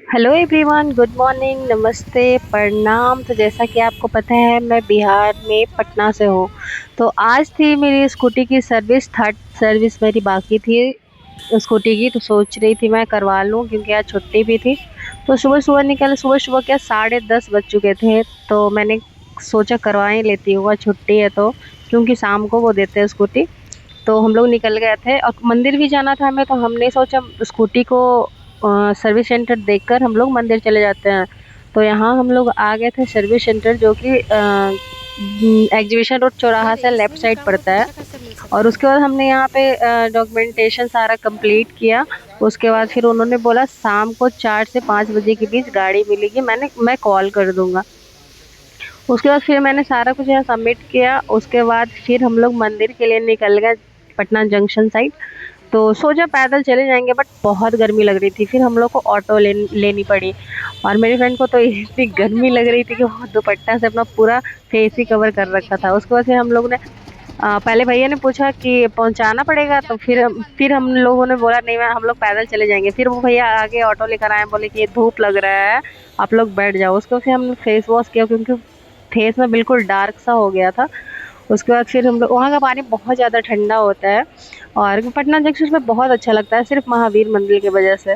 Hello everyone, good morning, नमस्ते, प्रणाम। तो जैसा कि आपको पता है, मैं बिहार में पटना से हूँ। तो आज थी मेरी स्कूटी की सर्विस, थर्ड सर्विस मेरी बाकी थी स्कूटी की। तो सोच रही थी मैं करवा लूँ क्योंकि आज छुट्टी भी थी। तो सुबह सुबह निकल, सुबह सुबह क्या 10:30 बज चुके थे। तो मैंने सोचा करवा ही लेती हूँ, आज छुट्टी है तो, क्योंकि शाम को वो देते हैं स्कूटी। तो हम लोग निकल गए थे और मंदिर भी जाना था हमें, तो हमने सोचा स्कूटी को सर्विस सेंटर देखकर हम लोग मंदिर चले जाते हैं। तो यहाँ हम लोग आ गए थे सर्विस सेंटर, जो कि एग्जीबिशन रोड चौराहा से लेफ्ट साइड पड़ता है। और उसके बाद हमने यहाँ पे डॉक्यूमेंटेशन सारा कंप्लीट किया। उसके बाद फिर उन्होंने बोला शाम को 4 से 5 बजे के बीच गाड़ी मिलेगी, मैं कॉल कर दूंगा। उसके बाद फिर मैंने सारा कुछ यहाँ सबमिट किया। उसके बाद फिर हम लोग मंदिर के लिए निकल गए, पटना जंक्शन साइड। तो सोचा पैदल चले जाएंगे, बट बहुत गर्मी लग रही थी, फिर हम लोग को ऑटो लेनी पड़ी। और मेरी फ्रेंड को तो इतनी गर्मी लग रही थी कि वो दुपट्टा से अपना पूरा फेस ही कवर कर रखा था। उसके बाद फिर हम लोग ने पहले भैया ने पूछा कि पहुंचाना पड़ेगा, तो फिर हम लोगों ने बोला नहीं, मैं हम लोग पैदल चले जाएंगे। फिर वो भैया आगे ऑटो लेकर आए, बोले कि ये धूप लग रहा है, आप लोग बैठ जाओ। उसको फिर हमने फेस वॉश किया, क्योंकि फेस में बिल्कुल डार्क सा हो गया था। उसके बाद फिर हम लोग, वहाँ का पानी बहुत ज़्यादा ठंडा होता है और पटना जंक्शन में बहुत अच्छा लगता है, सिर्फ महावीर मंदिर की वजह से।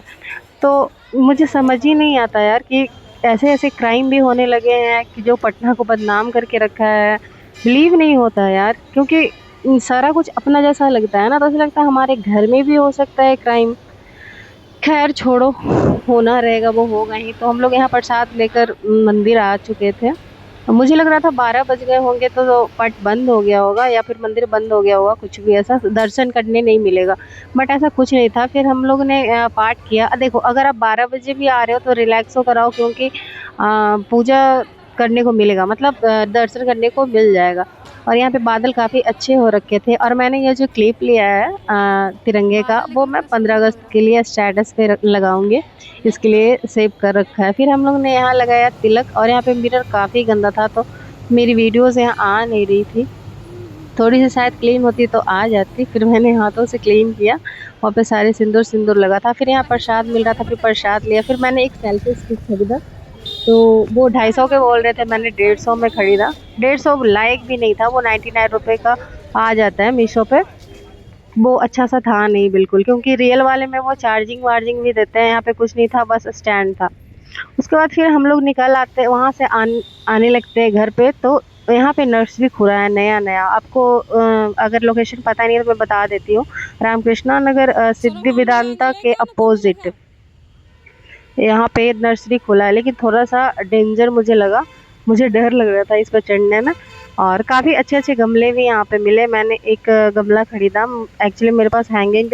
तो मुझे समझ ही नहीं आता यार कि ऐसे ऐसे क्राइम भी होने लगे हैं कि जो पटना को बदनाम करके रखा है। बिलीव नहीं होता यार, क्योंकि सारा कुछ अपना जैसा लगता है ना, तो ऐसा लगता है हमारे घर में भी हो सकता है क्राइम। खैर छोड़ो, होना रहेगा वो होगा ही। तो हम लोग यहाँ प्रसाद लेकर मंदिर आ चुके थे। मुझे लग रहा था 12 बज गए होंगे, तो पट बंद हो गया होगा या फिर मंदिर बंद हो गया होगा, कुछ भी ऐसा दर्शन करने नहीं मिलेगा। बट ऐसा कुछ नहीं था। फिर हम लोग ने पाठ किया। देखो, अगर आप 12 बजे भी आ रहे हो तो रिलैक्स हो कराओ, क्योंकि पूजा करने को मिलेगा, मतलब दर्शन करने को मिल जाएगा। और यहाँ पे बादल काफ़ी अच्छे हो रखे थे। और मैंने ये जो क्लिप लिया है तिरंगे का, वो मैं 15 अगस्त के लिए स्टेटस पे लगाऊंगी, इसके लिए सेव कर रखा है। फिर हम लोग ने यहाँ लगाया तिलक, और यहाँ पे मिरर काफ़ी गंदा था, तो मेरी वीडियोस यहाँ आ नहीं रही थी। थोड़ी सी शायद क्लीन होती तो आ जाती। फिर मैंने हाथों से क्लीन किया, वहाँ पे सारे सिंदूर सिंदूर लगा था। फिर यहाँ प्रसाद मिल रहा था, फिर प्रसाद लिया। फिर मैंने एक सेल्फी स्टिक खरीदा, तो वो 250 के बोल रहे थे, मैंने 150 में खरीदा। 150 लायक भी नहीं था, वो 99 रुपए का आ जाता है मीशो पे। वो अच्छा सा था नहीं बिल्कुल, क्योंकि रियल वाले में वो चार्जिंग वार्जिंग भी देते हैं, यहाँ पे कुछ नहीं था, बस स्टैंड था। उसके बाद फिर हम लोग निकल आते वहाँ से आने लगते हैं घर पे। तो यहाँ पे नर्सरी खुला है नया नया। आपको अगर लोकेशन पता नहीं है तो मैं बता देती हूँ। रामकृष्णा नगर सिद्धि वेदांता के अपोजिट यहाँ पे नर्सरी खुला है, लेकिन थोड़ा सा डेंजर मुझे लगा, मुझे डर लग रहा था इस पर चढ़ने में। और काफ़ी अच्छे अच्छे गमले भी यहाँ पे मिले। मैंने एक गमला खरीदा। एक्चुअली मेरे पास हैंगिंग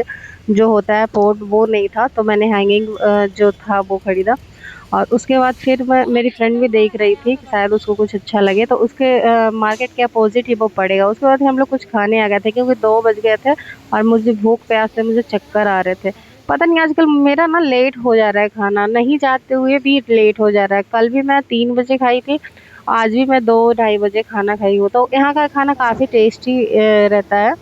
जो होता है पॉट, वो नहीं था, तो मैंने हैंगिंग जो था वो खरीदा। और उसके बाद फिर मेरी फ्रेंड भी देख रही थी कि शायद उसको कुछ अच्छा लगे, तो उसके मार्केट के अपोजिट ही वो पड़ेगा। उसके बाद हम लोग कुछ खाने आ गए थे, क्योंकि 2 बज गए थे और मुझे भूख प्यास से मुझे चक्कर आ रहे थे। पता नहीं आजकल मेरा ना लेट हो जा रहा है, खाना नहीं जाते हुए भी लेट हो जा रहा है। कल भी मैं 3 बजे खाई थी, आज भी मैं 2 ढाई बजे खाना खाई हूँ। तो यहाँ का खाना काफ़ी टेस्टी रहता है,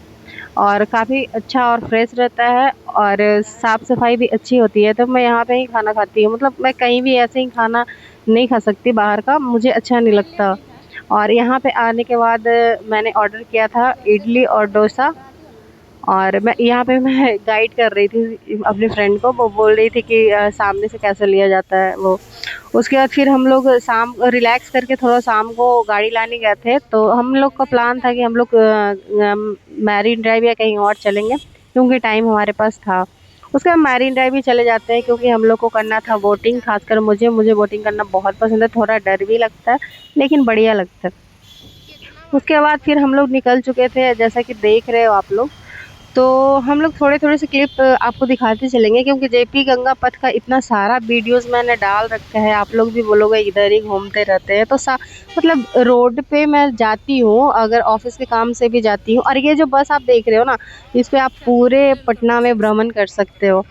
और काफ़ी अच्छा और फ्रेश रहता है, और साफ़ सफाई भी अच्छी होती है। तो मैं यहाँ पे ही खाना खाती हूँ, मतलब मैं कहीं भी ऐसे ही खाना नहीं खा सकती बाहर का, मुझे अच्छा नहीं लगता। और यहाँ पे आने के बाद मैंने ऑर्डर किया था इडली और डोसा। और मैं यहाँ पे मैं गाइड कर रही थी अपनी फ्रेंड को, वो बोल रही थी कि सामने से कैसे लिया जाता है वो। उसके बाद फिर हम लोग शाम रिलैक्स करके थोड़ा शाम को गाड़ी लाने गए थे। तो हम लोग का प्लान था कि हम लोग मैरीन ड्राइव या कहीं और चलेंगे, क्योंकि टाइम हमारे पास था। उसके बाद मैरीन ड्राइव ही चले जाते हैं, क्योंकि हम लोग को करना था बोटिंग। खासकर मुझे मुझे बोटिंग करना बहुत पसंद है, थोड़ा डर भी लगता है लेकिन बढ़िया लगता है। उसके बाद फिर हम लोग निकल चुके थे, जैसा कि देख रहे हो आप लोग। तो हम लोग थोड़े थोड़े से क्लिप आपको दिखाते चलेंगे, क्योंकि जेपी गंगा पथ का इतना सारा वीडियोस मैंने डाल रखा है। आप लोग भी बोलोगे इधर ही घूमते रहते हैं, तो मतलब रोड पे मैं जाती हूँ, अगर ऑफिस के काम से भी जाती हूँ। और ये जो बस आप देख रहे हो ना, इस पे आप पूरे पटना में भ्रमण कर सकते हो,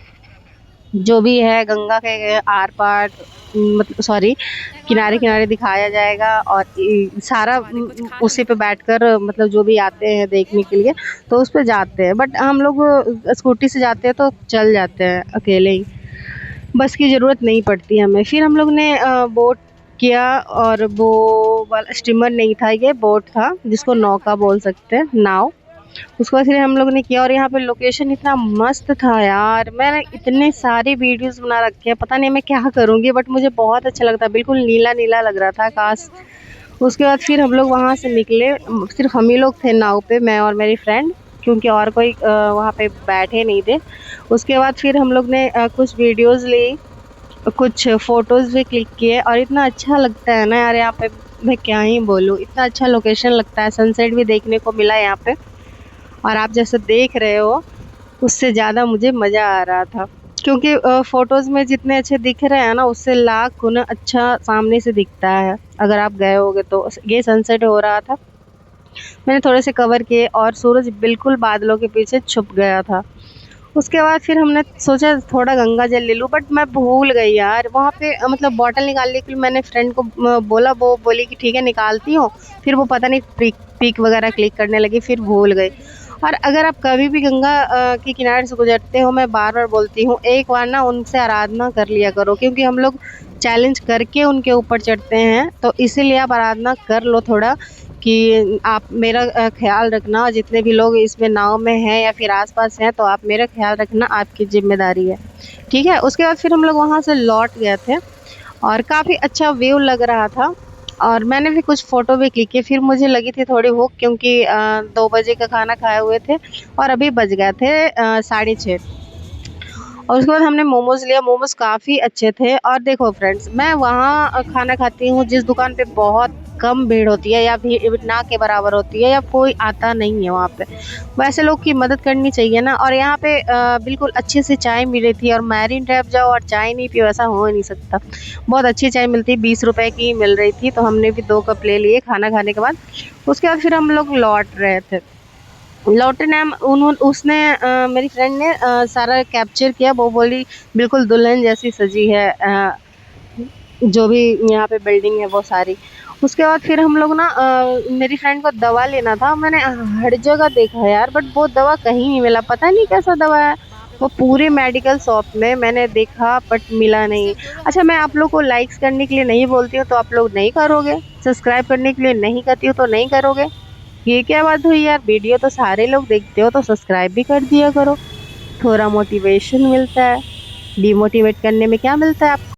जो भी है गंगा के आर पार, मतलब सॉरी, किनारे किनारे दिखाया जाएगा। और सारा उसी पे बैठकर, मतलब जो भी आते हैं देखने के लिए तो उस पे जाते हैं। बट हम लोग स्कूटी से जाते हैं तो चल जाते हैं अकेले ही। बस की ज़रूरत नहीं पड़ती हमें। फिर हम लोग ने बोट किया, और वो वाला स्टीमर नहीं था, ये बोट था जिसको नौका बोल सकते हैं, नाव। उसके बाद फिर हम लोग ने किया, और यहाँ पे लोकेशन इतना मस्त था यार। मैंने इतने सारे वीडियोस बना रखे हैं, पता नहीं मैं क्या करूँगी, बट मुझे बहुत अच्छा लगता है। बिल्कुल नीला नीला लग रहा था आकाश। उसके बाद फिर हम लोग वहाँ से निकले। सिर्फ हम ही लोग थे नाव पे, मैं और मेरी फ्रेंड, क्योंकि और कोई वहाँ पे बैठे नहीं थे। उसके बाद फिर हम लोग ने कुछ वीडियोस ली, कुछ फोटोज भी क्लिक किए, और इतना अच्छा लगता है ना यार यहाँ पे, मैं क्या ही बोलूँ, इतना अच्छा लोकेशन लगता है। सनसेट भी देखने को मिला यहाँ पे, और आप जैसे देख रहे हो उससे ज़्यादा मुझे मज़ा आ रहा था, क्योंकि फोटोज में जितने अच्छे दिख रहे हैं ना, उससे लाख गुना अच्छा सामने से दिखता है। अगर आप गए होगे तो ये सनसेट हो रहा था, मैंने थोड़े से कवर किए, और सूरज बिल्कुल बादलों के पीछे छुप गया था। उसके बाद फिर हमने सोचा थोड़ा गंगा जल ले लूँ, बट मैं भूल गई यार वहाँ पे, मतलब बॉटल निकालने के लिए मैंने फ्रेंड को बोला, वो बोली कि ठीक है निकालती हूँ। फिर वो पता नहीं पिक वगैरह क्लिक करने लगी, फिर भूल गई। और अगर आप कभी भी गंगा के किनारे से गुजरते हो, मैं बार बार बोलती हूँ, एक बार ना उनसे आराधना कर लिया करो, क्योंकि हम लोग चैलेंज करके उनके ऊपर चढ़ते हैं, तो इसीलिए आप आराधना कर लो थोड़ा, कि आप मेरा ख्याल रखना, और जितने भी लोग इसमें नाव में हैं या फिर आसपास हैं, तो आप मेरा ख्याल रखना, आपकी जिम्मेदारी है। ठीक है। उसके बाद फिर हम लोग वहाँ से लौट गए थे, और काफ़ी अच्छा व्यू लग रहा था, और मैंने भी कुछ फ़ोटो भी क्लिक किए। फिर मुझे लगी थी थोड़ी भूख, क्योंकि 2 बजे का खाना खाए हुए थे, और अभी बज गए थे 6:30। और उसके बाद हमने मोमोज़ लिया, मोमोज़ काफ़ी अच्छे थे। और देखो फ्रेंड्स, मैं वहाँ खाना खाती हूँ जिस दुकान पे बहुत कम भीड़ होती है, या भीड़ ना के बराबर होती है, या कोई आता नहीं है वहाँ पे। वैसे लोग की मदद करनी चाहिए ना। और यहाँ पे बिल्कुल अच्छे से चाय मिल रही थी, और मैरिन ड्राइव जाओ और चाय नहीं पियो, ऐसा हो ही नहीं सकता। बहुत अच्छी चाय मिलती है, 20 रुपए की मिल रही थी, तो हमने भी 2 कप ले लिए खाना खाने के बाद। उसके बाद फिर हम लोग लौट रहे थे। लौटे टाइम उसने मेरी फ्रेंड ने सारा कैप्चर किया। वो बोली बिल्कुल दुल्हन जैसी सजी है, जो भी यहाँ पे बिल्डिंग है वो सारी। उसके बाद फिर हम लोग ना मेरी फ्रेंड को दवा लेना था। मैंने हर जगह देखा यार, बट वो दवा कहीं नहीं मिला, पता नहीं कैसा दवा है। वो पूरे मेडिकल शॉप में मैंने देखा, बट मिला नहीं। अच्छा, मैं आप लोग को लाइक्स करने के लिए नहीं बोलती हूँ तो आप लोग नहीं करोगे, सब्सक्राइब करने के लिए नहीं कहती हूँ तो नहीं करोगे। ये क्या बात हुई यार, वीडियो तो सारे लोग देखते हो तो सब्सक्राइब भी कर दिया करो, थोड़ा मोटिवेशन मिलता है। डिमोटिवेट करने में क्या मिलता है आपको।